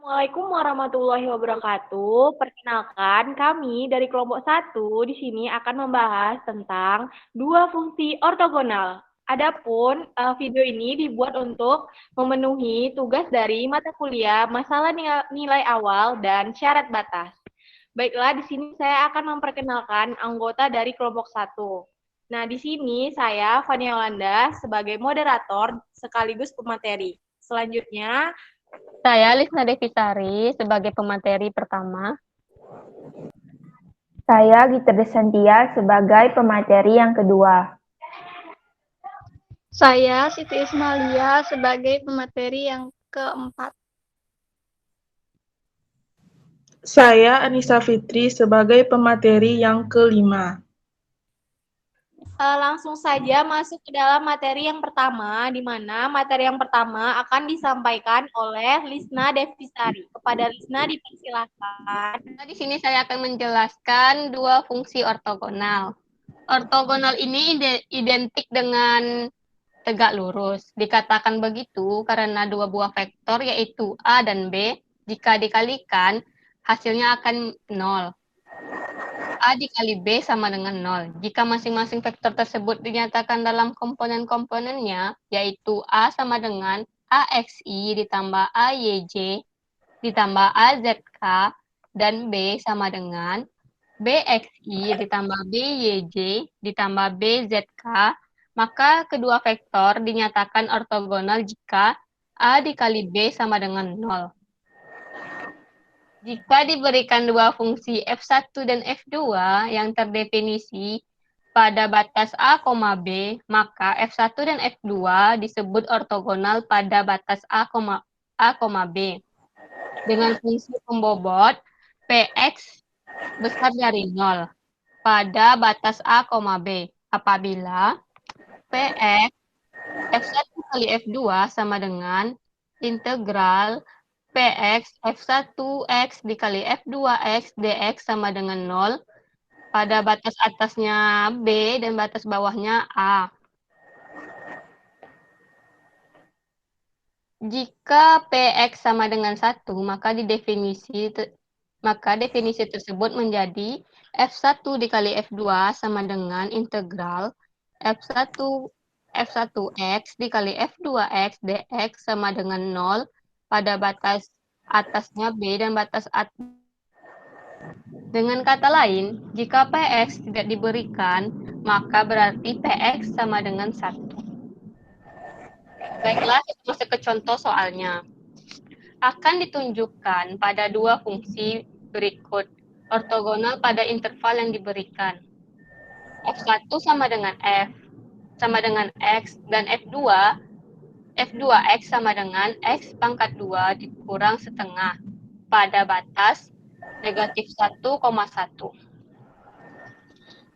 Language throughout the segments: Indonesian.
Assalamualaikum warahmatullahi wabarakatuh. Perkenalkan, kami dari kelompok satu di sini akan membahas tentang dua fungsi ortogonal. Adapun video ini dibuat untuk memenuhi tugas dari mata kuliah masalah nilai awal dan syarat batas. Baiklah, di sini saya akan memperkenalkan anggota dari kelompok satu. Nah, di sini saya Fania Yolanda sebagai moderator sekaligus pemateri. Selanjutnya, Saya Lisna Devitari sebagai pemateri pertama. Saya Gita Desantia sebagai pemateri yang kedua. Saya Siti Ismalia sebagai pemateri yang keempat. Saya Anissa Fitri sebagai pemateri yang kelima. Langsung saja masuk ke dalam materi yang pertama, di mana materi yang pertama akan disampaikan oleh Lisna Devitari. Kepada Lisna dipersilakan. Di sini saya akan menjelaskan dua fungsi ortogonal. Ortogonal ini identik dengan tegak lurus. Dikatakan begitu karena dua buah vektor yaitu A dan B, jika dikalikan hasilnya akan 0. A dikali B sama dengan 0. Jika masing-masing vektor tersebut dinyatakan dalam komponen-komponennya, yaitu A sama dengan AXI ditambah AYJ ditambah AZK, dan B sama dengan BXI ditambah BYJ ditambah BZK, maka kedua vektor dinyatakan ortogonal jika A dikali B sama dengan 0. Jika diberikan dua fungsi F1 dan F2 yang terdefinisi pada batas A, B, maka F1 dan F2 disebut ortogonal pada batas A, B. Dengan fungsi pembobot Px besar dari 0 pada batas A, B. Apabila Px F1 kali F2 sama dengan integral Px F1x dikali F2x dx sama dengan 0 pada batas atasnya B dan batas bawahnya A. Jika Px sama dengan 1, maka definisi tersebut menjadi F1 dikali F2 sama dengan integral F1x dikali F2x dx sama dengan 0 pada batas atasnya B dan batas atas. Dengan kata lain, jika Px tidak diberikan, maka berarti Px sama dengan 1. Baiklah, kita masuk ke contoh soalnya. Akan ditunjukkan pada dua fungsi berikut, ortogonal pada interval yang diberikan. F1 sama dengan F, sama dengan X, dan F2X sama dengan X pangkat 2 dikurang setengah pada batas negatif 1,1.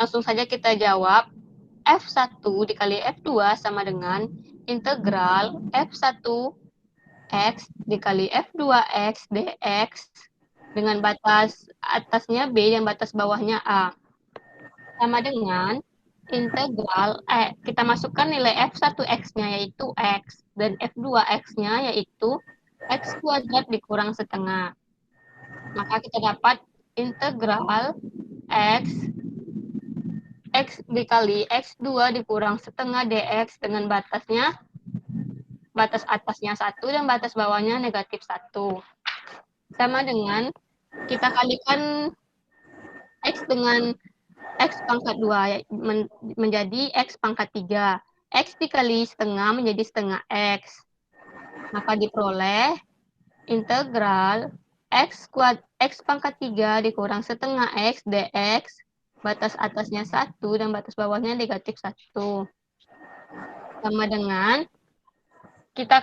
Langsung saja kita jawab, F1 dikali F2 sama dengan integral F1X dikali F2X dx dengan batas atasnya B dan batas bawahnya A. Sama dengan integral, kita masukkan nilai F1X-nya yaitu X, dan F2X-nya yaitu X kuadrat dikurang setengah. Maka kita dapat integral X dikali X2 dikurang setengah dx dengan batas atasnya 1 dan batas bawahnya negatif 1. Sama dengan kita kalikan X dengan X pangkat 2 menjadi X pangkat 3. X dikali setengah menjadi setengah X. Maka diperoleh integral X pangkat 3 dikurang setengah X dx, batas atasnya 1 dan batas bawahnya negatif 1. Sama dengan kita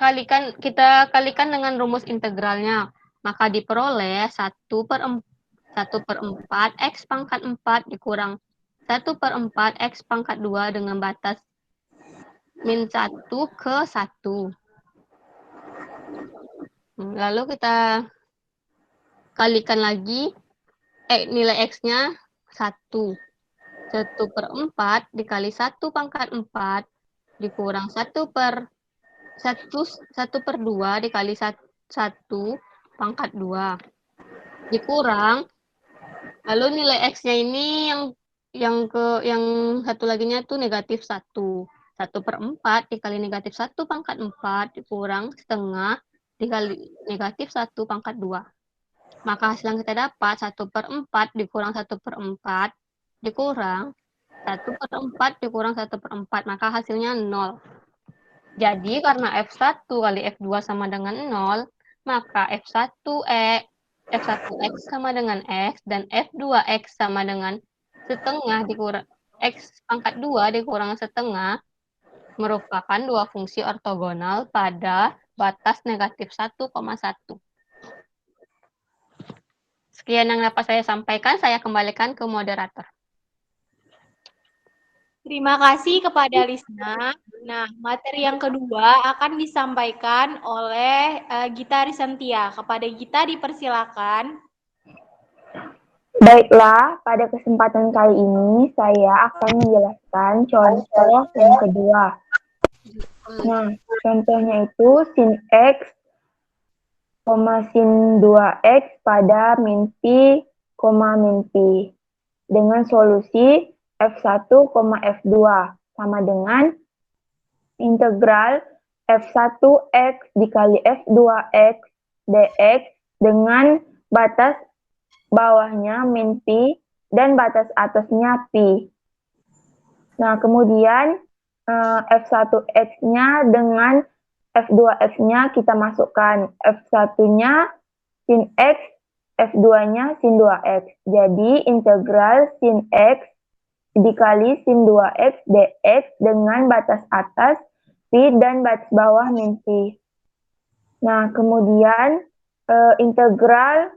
kalikan dengan rumus integralnya. Maka diperoleh 1/4 X pangkat 4 dikurang 1/4 X pangkat 2 dengan batas min 1 ke 1. Lalu kita kalikan lagi nilai X-nya 1. 1/4 dikali 1 pangkat 4 dikurang 1/2 dikali 1 pangkat 2 dikurang, lalu nilai X-nya ini yang satu laginya tuh negatif 1. 1/4 dikali negatif 1 pangkat 4 dikurang setengah dikali negatif 1 pangkat 2. Maka hasil yang kita dapat 1/4 dikurang 1/4 dikurang 1/4 dikurang 1/4, maka hasilnya 0. Jadi karena F1 kali F2 sama dengan 0, maka F1X sama dengan X dan F2X sama dengan setengah dikurang X pangkat 2 dikurang setengah merupakan dua fungsi ortogonal pada batas negatif 1,1. Sekian yang dapat saya sampaikan, saya kembalikan ke moderator. Terima kasih kepada Lisna. Nah, materi yang kedua akan disampaikan oleh Gita Risantia. Kepada Gita dipersilakan. Baiklah, pada kesempatan kali ini saya akan menjelaskan contoh yang kedua. Nah, contohnya itu sin X, sin 2X pada min pi, min pi. Dengan solusi F1, F2 sama dengan integral F1X dikali F2X dx dengan batas bawahnya min pi dan batas atasnya pi. Nah, kemudian F1X-nya dengan F2X-nya kita masukkan. F1-nya sin X, F2-nya sin 2X. Jadi, integral sin X dikali sin 2X dx dengan batas atas pi dan batas bawah min pi. Nah, kemudian integral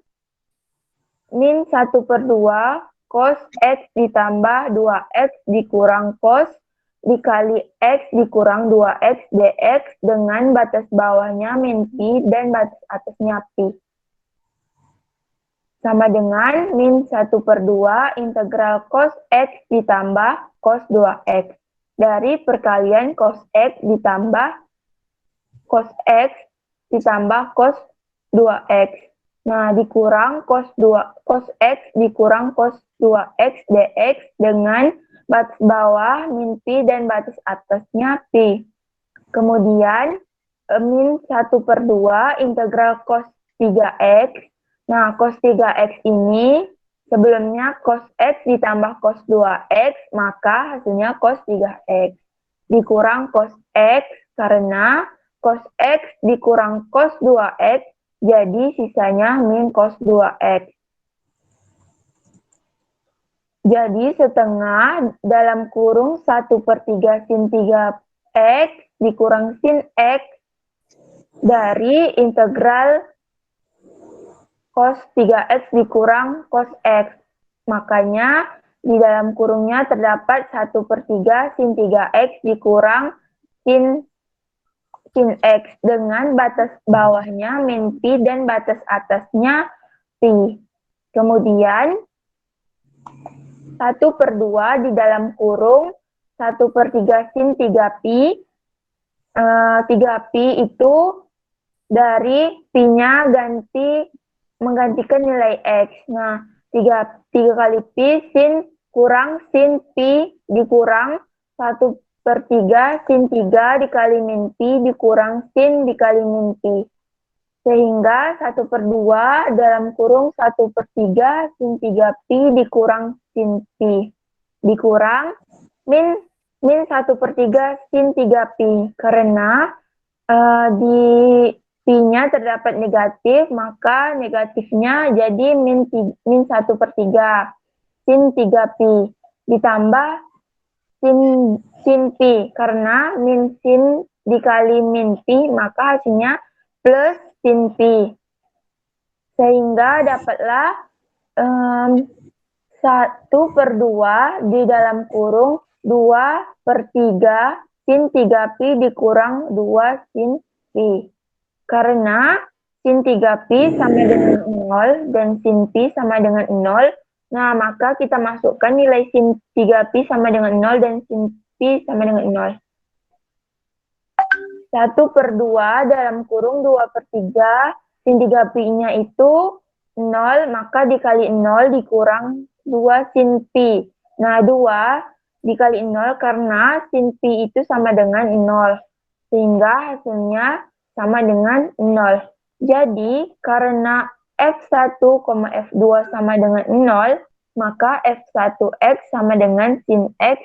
min 1/2 cos X ditambah 2X dikurang cos dikali X dikurang 2X dx dengan batas bawahnya min pi dan batas atasnya pi. Sama dengan min 1/2 integral cos X ditambah cos 2X. Dari perkalian cos X ditambah cos X ditambah cos 2X. Nah, dikurang cos X dikurang cos 2X dx dengan batas bawah min pi dan batas atasnya pi. Kemudian min 1/2 integral cos 3X. Nah, cos 3X ini sebelumnya cos X ditambah cos 2X, maka hasilnya cos 3X. Dikurang cos X karena cos X dikurang cos 2X, jadi sisanya min cos 2X. Jadi setengah dalam kurung 1/3 sin 3X dikurang sin X dari integral cos 3X dikurang cos X. Makanya di dalam kurungnya terdapat 1/3 sin 3X dikurang sin X dengan batas bawahnya min pi dan batas atasnya pi. Kemudian 1/2 di dalam kurung 1/3 sin 3pi. 3pi itu dari pi-nya menggantikan nilai X. Nah, 3 kali pi sin kurang sin pi dikurang 1/3 sin 3 dikali min pi dikurang sin dikali min pi. Sehingga 1/2 dalam kurung 1/3 sin 3pi dikurang sin pi. Dikurang min 1/3 sin 3pi. Karena di pi-nya terdapat negatif, maka negatifnya jadi min 1/3 sin 3pi. Ditambah sin pi. Karena min sin dikali min pi, maka hasilnya plus sin pi. Sehingga dapatlah 1/2 di dalam kurung 2/3 sin 3pi dikurang 2 sin pi. Karena sin 3pi sama dengan 0 dan sin pi sama dengan 0, nah maka kita masukkan nilai sin 3pi sama dengan 0 dan sin pi sama dengan 0. 1/2 dalam kurung 2/3 sin 3pi-nya itu 0, maka dikali 0 dikurang 2 sin pi. Nah, 2 dikali 0 karena sin pi itu sama dengan 0. Sehingga hasilnya sama dengan 0. Jadi, karena F1, F2 sama dengan 0, maka F1x sama dengan sin x,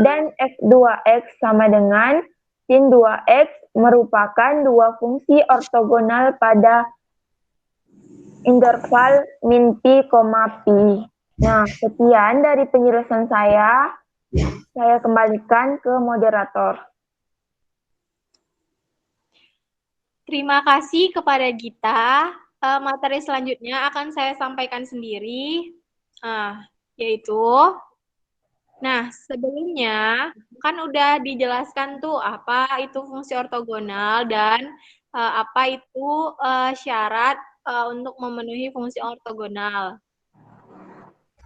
dan F2x sama dengan sin 2x merupakan dua fungsi ortogonal pada interval min pi, pi. Nah, sekian dari penjelasan saya. Saya kembalikan ke moderator. Terima kasih kepada Gita. Materi selanjutnya akan saya sampaikan sendiri, yaitu, nah sebelumnya kan udah dijelaskan tuh apa itu fungsi ortogonal dan apa itu syarat untuk memenuhi fungsi ortogonal.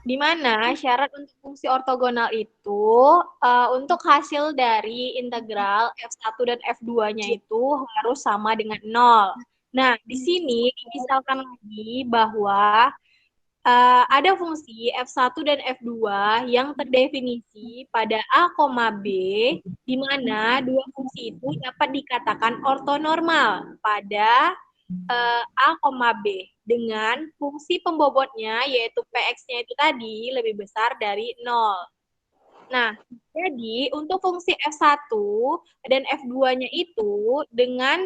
Di mana syarat untuk fungsi ortogonal itu untuk hasil dari integral F1 dan F2-nya itu harus sama dengan 0. Nah, di sini misalkan lagi bahwa ada fungsi F1 dan F2 yang terdefinisi pada A, B, di mana dua fungsi itu dapat dikatakan ortonormal pada A, B dengan fungsi pembobotnya yaitu Px-nya itu tadi lebih besar dari 0. Nah, jadi untuk fungsi F1 dan F2-nya itu dengan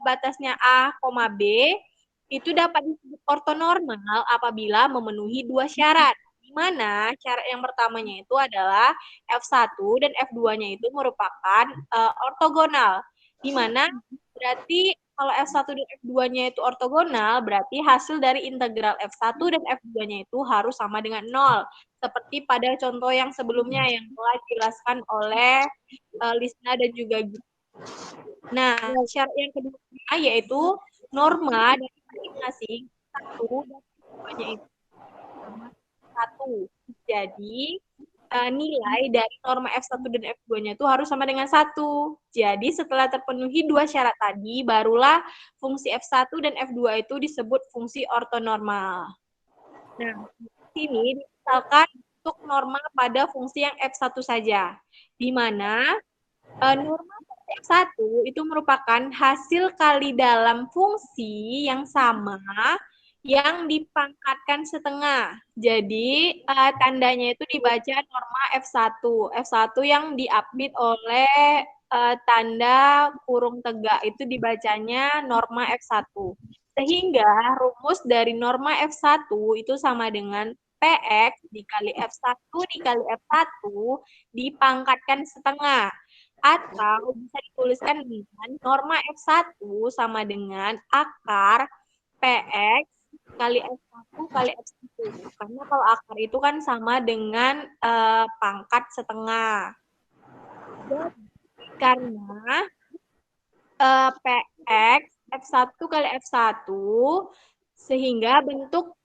batasnya A, B itu dapat disebut ortonormal apabila memenuhi dua syarat. Di mana syarat yang pertamanya itu adalah F1 dan F2-nya itu merupakan ortogonal. Di mana berarti kalau F1 dan F2-nya itu ortogonal, berarti hasil dari integral F1 dan F2-nya itu harus sama dengan 0. Seperti pada contoh yang sebelumnya yang telah dijelaskan oleh Lisna dan juga Gita. Nah, syarat yang kedua yaitu norma dari masing-masing satu dan keduanya itu sama satu. Jadi, nilai dari norma F1 dan F2-nya itu harus sama dengan 1. Jadi, setelah terpenuhi dua syarat tadi, barulah fungsi F1 dan F2 itu disebut fungsi ortonormal. Nah, di sini misalkan untuk norma pada fungsi yang F1 saja, di mana norma F1 itu merupakan hasil kali dalam fungsi yang sama yang dipangkatkan setengah. Jadi, tandanya itu dibaca norma F1. F1 yang diapit oleh tanda kurung tegak itu dibacanya norma F1. Sehingga rumus dari norma F1 itu sama dengan Px dikali F1 dikali F1 dipangkatkan setengah. Atau bisa dituliskan dengan norma F1 sama dengan akar Px kali F1 kali F1. Karena kalau akar itu kan sama dengan pangkat setengah. Jadi, karena Px F1 kali F1, sehingga bentuk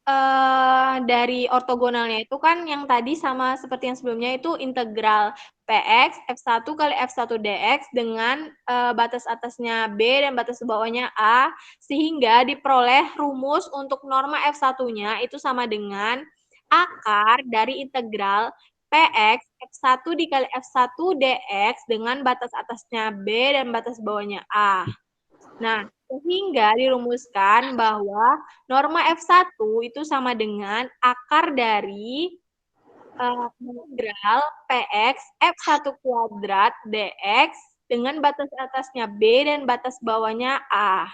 dari ortogonalnya itu kan yang tadi sama seperti yang sebelumnya itu integral Px F1 kali F1 dx dengan batas atasnya B dan batas bawahnya A, sehingga diperoleh rumus untuk norma F1-nya itu sama dengan akar dari integral Px F1 dikali F1 dx dengan batas atasnya B dan batas bawahnya A. Nah, sehingga dirumuskan bahwa norma F1 itu sama dengan akar dari integral Px F1 kuadrat dx dengan batas atasnya B dan batas bawahnya A.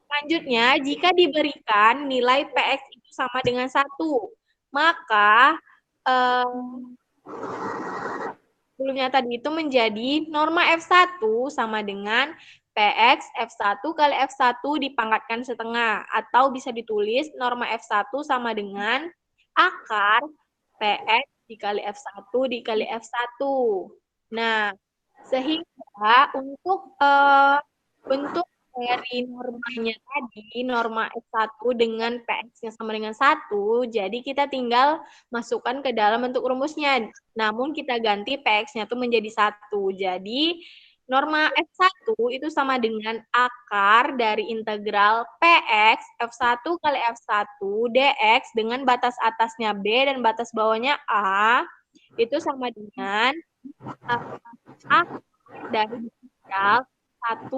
Selanjutnya, jika diberikan nilai Px itu sama dengan 1, maka sebelumnya tadi itu menjadi norma F1 sama dengan Px F1 kali F1 dipangkatkan setengah. Atau bisa ditulis norma F1 sama dengan akar Px dikali F1 dikali F1. Nah, sehingga untuk bentuk dari normanya tadi, norma F1 dengan Px-nya sama dengan 1, jadi kita tinggal masukkan ke dalam bentuk rumusnya. Namun kita ganti Px-nya itu menjadi 1. Jadi, Norma F1 itu sama dengan akar dari integral PX F1 kali F1 dx dengan batas atasnya B dan batas bawahnya A itu sama dengan akar dari integral 1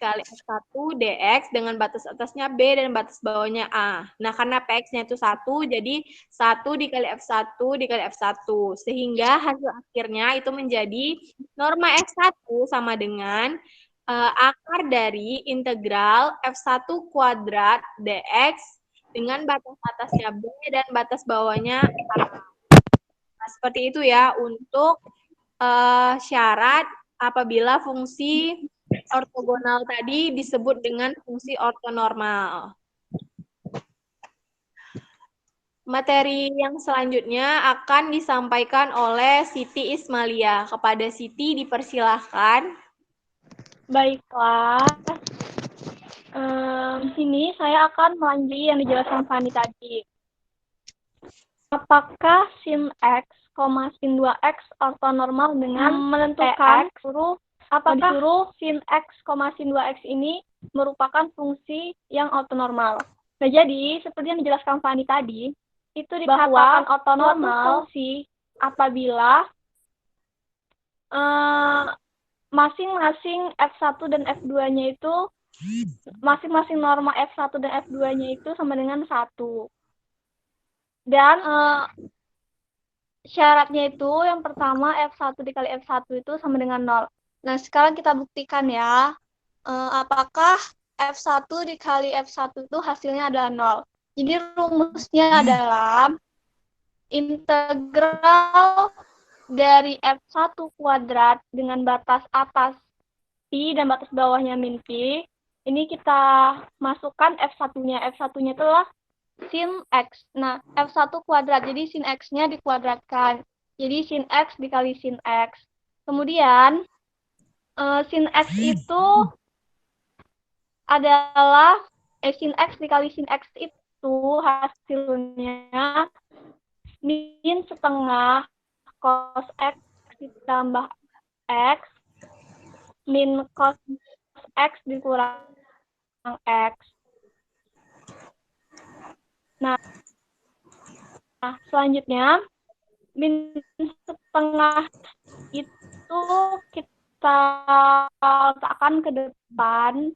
kali F1 dx dengan batas atasnya B dan batas bawahnya A. Nah, karena PX-nya itu 1, jadi 1 dikali F1 dikali F1. Sehingga hasil akhirnya itu menjadi norma F1 sama dengan akar dari integral F1 kuadrat dx dengan batas atasnya B dan batas bawahnya A. Nah, seperti itu ya untuk syarat apabila fungsi ortogonal tadi disebut dengan fungsi ortonormal. Materi yang selanjutnya akan disampaikan oleh Siti Ismalia. Kepada Siti dipersilahkan. Baiklah. Di sini saya akan melanjutkan yang dijelaskan Fani tadi. Apakah sin X, sin 2X ortonormal dengan menentukan apakah sin X, sin 2X ini merupakan fungsi yang ortonormal. Nah, jadi seperti yang dijelaskan Fani tadi, itu dikatakan ortonormal fungsi apabila masing-masing F1 dan F2-nya itu masing-masing norma F1 dan F2-nya itu sama dengan 1. Dan syaratnya itu yang pertama F1 dikali F1 itu sama dengan 0. Nah, sekarang kita buktikan ya. Apakah F1 dikali F1 itu hasilnya adalah 0. Jadi rumusnya adalah integral dari F1 kuadrat dengan batas atas Pi dan batas bawahnya min Pi. Ini kita masukkan F1-nya. F1-nya itulah sin X. Nah, F1 kuadrat. Jadi sin X-nya dikuadratkan. Jadi sin X dikali sin X. Kemudian, sin X itu adalah, sin X dikali sin X itu hasilnya min setengah cos X ditambah X min cos X dikurang X. Nah, selanjutnya min setengah itu kita letakkan ke depan.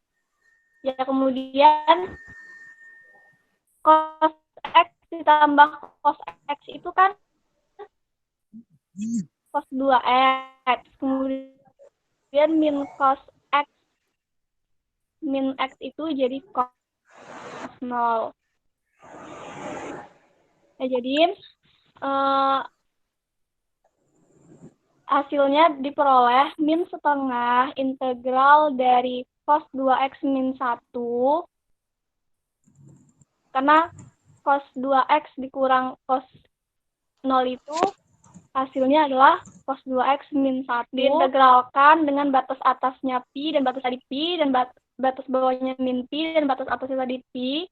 Ya, kemudian cos X ditambah cos X itu kan cos 2X. Kemudian min cos X min X itu jadi cos 0. Nah, jadi hasilnya diperoleh min setengah integral dari cos 2X min 1. Karena cos 2X dikurang cos 0 itu hasilnya adalah cos 2X min 1. Diintegralkan dengan batas atasnya Pi dan batas tadi Pi dan batas bawahnya min Pi dan batas atasnya tadi Pi.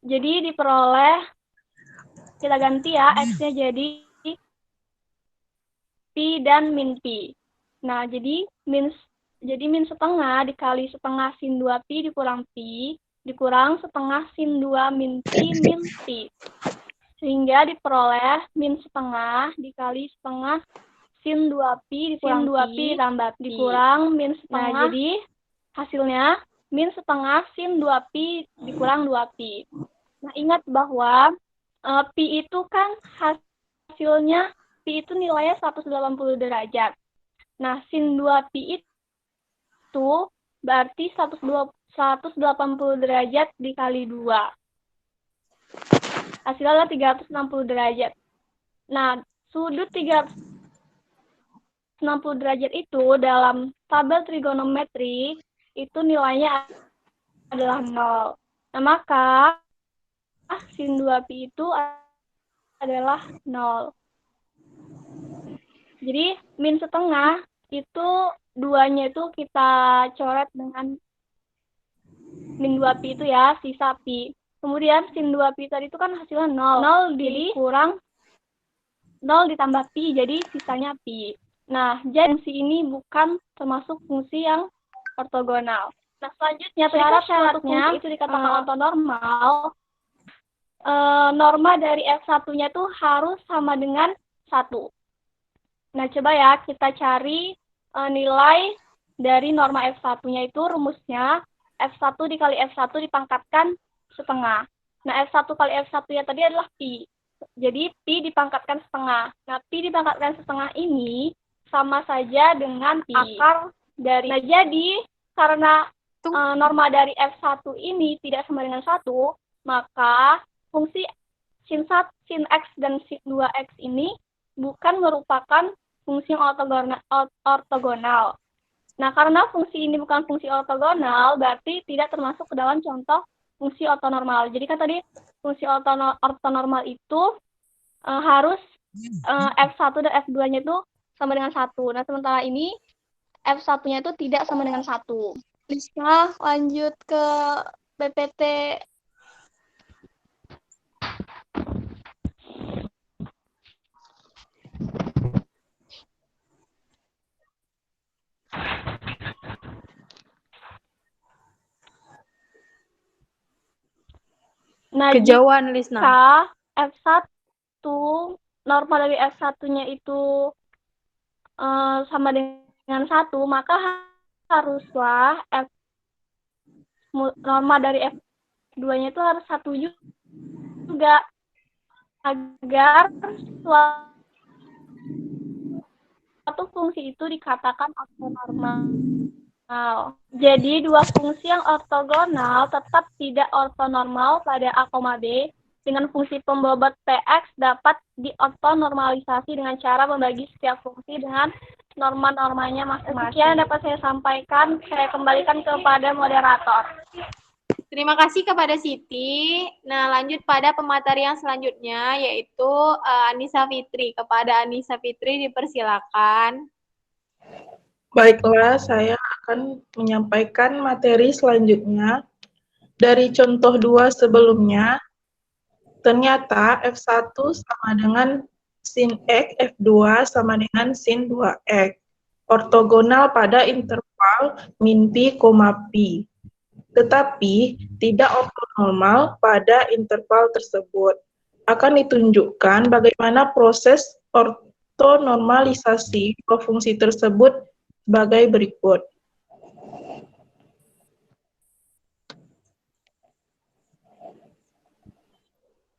Jadi diperoleh, kita ganti ya, X-nya jadi Pi dan min Pi. Nah, jadi min setengah dikali setengah sin 2Pi dikurang Pi, dikurang setengah sin 2 min Pi min Pi. Sehingga diperoleh min setengah dikali setengah sin 2Pi dikurang sin 2Pi ditambah Pi. Dikurang min setengah. Nah, jadi hasilnya min setengah sin 2Pi dikurang 2Pi. Nah, ingat bahwa Pi itu kan hasilnya, Pi itu nilainya 180 derajat. Nah, sin 2Pi itu berarti 180 derajat dikali 2. Hasilnya adalah 360 derajat. Nah, sudut 360 derajat itu dalam tabel trigonometri itu nilainya adalah 0. Nah, maka sin 2Pi itu adalah 0. Jadi, min setengah itu duanya itu kita coret dengan min 2Pi itu ya, sisa Pi. Kemudian sin 2Pi tadi itu kan hasilnya 0. 0 dikurang 0 ditambah Pi, jadi sisanya Pi. Nah, jadi fungsi ini bukan termasuk fungsi yang ortogonal. Nah, selanjutnya syarat-syaratnya itu dikatakan ortonormal. Norma dari F1-nya itu harus sama dengan 1. Nah, coba ya kita cari nilai dari norma F1-nya itu rumusnya F1 dikali F1 dipangkatkan setengah. Nah, F1 kali F1-nya tadi adalah Pi. Jadi, Pi dipangkatkan setengah. Nah, Pi dipangkatkan setengah ini sama saja dengan akar dari. Nah, jadi karena norma dari F1 ini tidak sama dengan 1, maka fungsi sin X dan sin 2X ini bukan merupakan fungsi yang ortogonal. Nah, karena fungsi ini bukan fungsi ortogonal, berarti tidak termasuk ke dalam contoh fungsi ortonormal. Jadi kan tadi fungsi ortonormal itu harus F1 dan F2-nya itu sama dengan 1. Nah, sementara ini F1-nya itu tidak sama dengan 1. Bisa lanjut ke PPT. Nah, Kejauhan, Lisna. jika F1, norma dari F1-nya itu sama dengan 1, maka haruslah norma dari F2-nya itu harus 1 juga, agar suatu fungsi itu dikatakan ortonormal. Jadi, dua fungsi yang ortogonal tetap tidak ortonormal pada A, B dengan fungsi pembobot Px dapat diortonormalisasi dengan cara membagi setiap fungsi dengan norma-normanya masing-masing. Sekian dapat saya sampaikan, saya kembalikan kepada moderator. Terima kasih kepada Siti. Nah, lanjut pada pemateri yang selanjutnya, yaitu Anissa Fitri. Kepada Anissa Fitri dipersilakan. Baiklah, saya akan menyampaikan materi selanjutnya. Dari contoh 2 sebelumnya, ternyata F1 sama dengan sin X, F2 sama dengan sin 2X. Ortogonal pada interval min pi, pi. Tetapi tidak ortonormal pada interval tersebut. Akan ditunjukkan bagaimana proses ortonormalisasi dua fungsi tersebut sebagai berikut.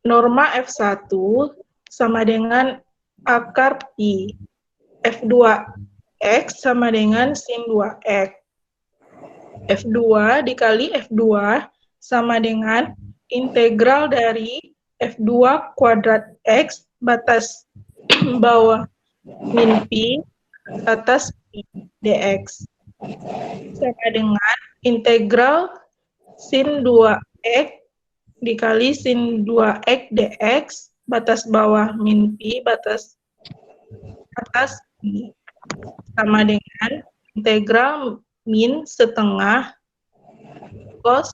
Norma F1 sama dengan akar pi. F2X sama dengan sin 2X. F2 dikali F2 sama dengan integral dari F2 kuadrat X batas bawah min pi atas pi dx sama dengan integral sin 2x dikali sin 2x dx batas bawah min pi batas atas pi sama dengan integral min setengah cos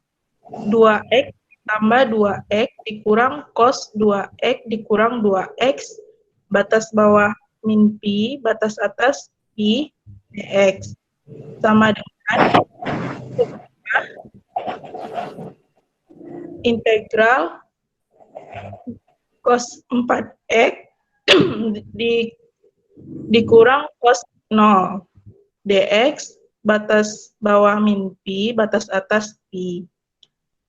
2x tambah 2x dikurang cos 2x dikurang 2x batas bawah min pi batas atas pi dx sama dengan integral cos 4x dikurang cos 0 dx batas bawah min pi batas atas pi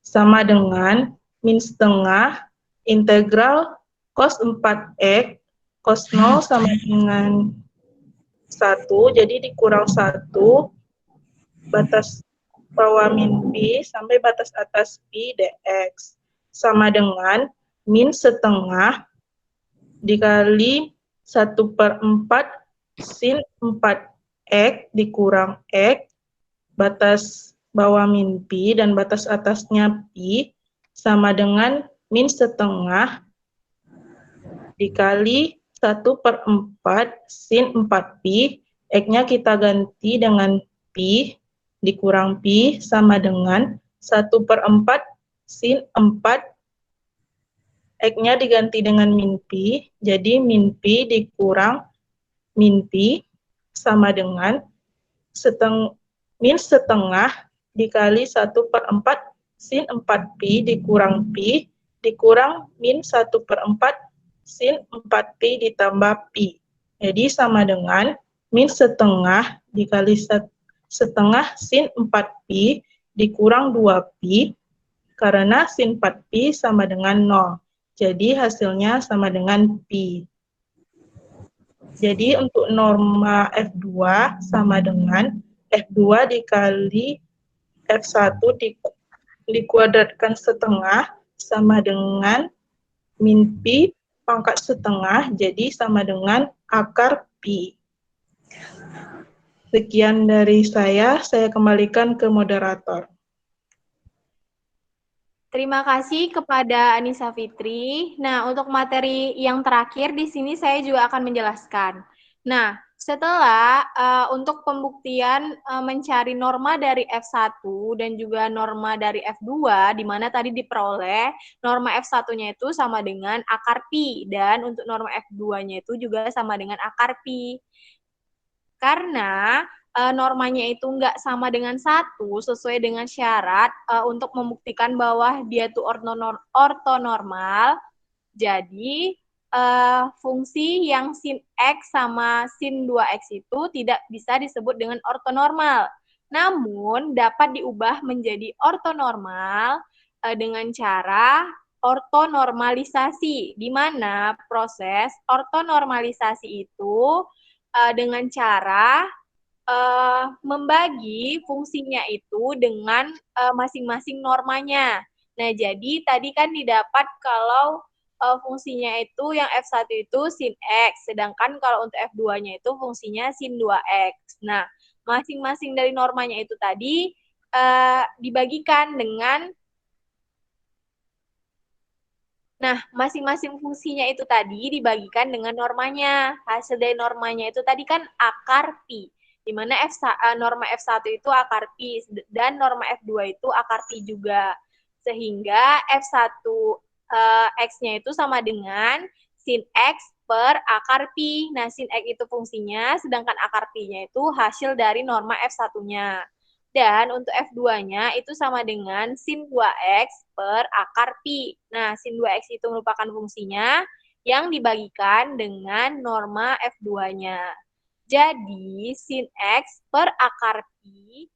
sama dengan min setengah integral cos 4x cos 0 sama dengan 1, jadi dikurang 1 batas bawah min pi sampai batas atas pi dx sama dengan min setengah dikali 1/4 sin 4x dikurang x batas bawah min pi dan batas atasnya pi sama dengan min setengah dikali 1/4 sin 4pi, x-nya kita ganti dengan pi dikurang pi sama dengan 1/4 sin 4, x-nya diganti dengan min pi, jadi min pi dikurang min pi sama dengan min setengah dikali 1/4 sin 4pi dikurang pi dikurang min 1/4 sin 4pi ditambah pi. Jadi sama dengan min setengah dikali setengah sin 4pi dikurang 2pi karena sin 4pi sama dengan 0. Jadi hasilnya sama dengan pi. Jadi untuk norma F2 sama dengan F2 dikali F1 dikuadratkan setengah sama dengan min pi pangkat setengah, jadi sama dengan akar pi. Sekian dari saya kembalikan ke moderator. Terima kasih kepada Anissa Fitri. Nah, untuk materi yang terakhir di sini saya juga akan menjelaskan. Nah, setelah untuk pembuktian mencari norma dari F1 dan juga norma dari F2, di mana tadi diperoleh norma F1-nya itu sama dengan akar pi, dan untuk norma F2-nya itu juga sama dengan akar pi. Karena normanya itu nggak sama dengan 1 sesuai dengan syarat untuk membuktikan bahwa dia tuh ortonormal. Jadi fungsi yang sin X sama sin 2X itu tidak bisa disebut dengan ortonormal. Namun dapat diubah menjadi ortonormal dengan cara ortonormalisasi, di mana proses ortonormalisasi itu dengan cara membagi fungsinya itu dengan masing-masing normanya. Nah, jadi tadi kan didapat kalau fungsinya itu yang F1 itu sin X, sedangkan kalau untuk F2-nya itu fungsinya sin 2X. Nah, masing-masing dari normanya itu tadi dibagikan dengan masing-masing fungsinya itu tadi dibagikan dengan normanya. Hasil dari normanya itu tadi kan akar pi, di mana norma F1 itu akar pi, dan norma F2 itu akar pi juga. Sehingga F1 X-nya itu sama dengan sin X per akar pi. Nah, sin X itu fungsinya, sedangkan akar pi-nya itu hasil dari norma F1-nya. Dan untuk F2-nya itu sama dengan sin 2X per akar pi. Nah, sin 2X itu merupakan fungsinya yang dibagikan dengan norma F2-nya. Jadi, sin X per akar pi,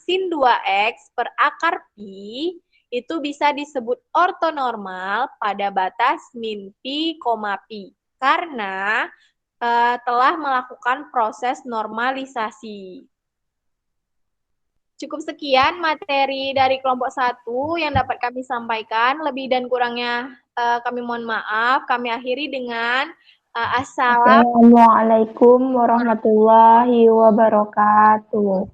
sin 2X per akar pi, itu bisa disebut ortonormal pada batas min pi, pi. Karena telah melakukan proses normalisasi. Cukup sekian materi dari kelompok 1 yang dapat kami sampaikan. Lebih dan kurangnya kami mohon maaf. Kami akhiri dengan Assalamualaikum warahmatullahi wabarakatuh.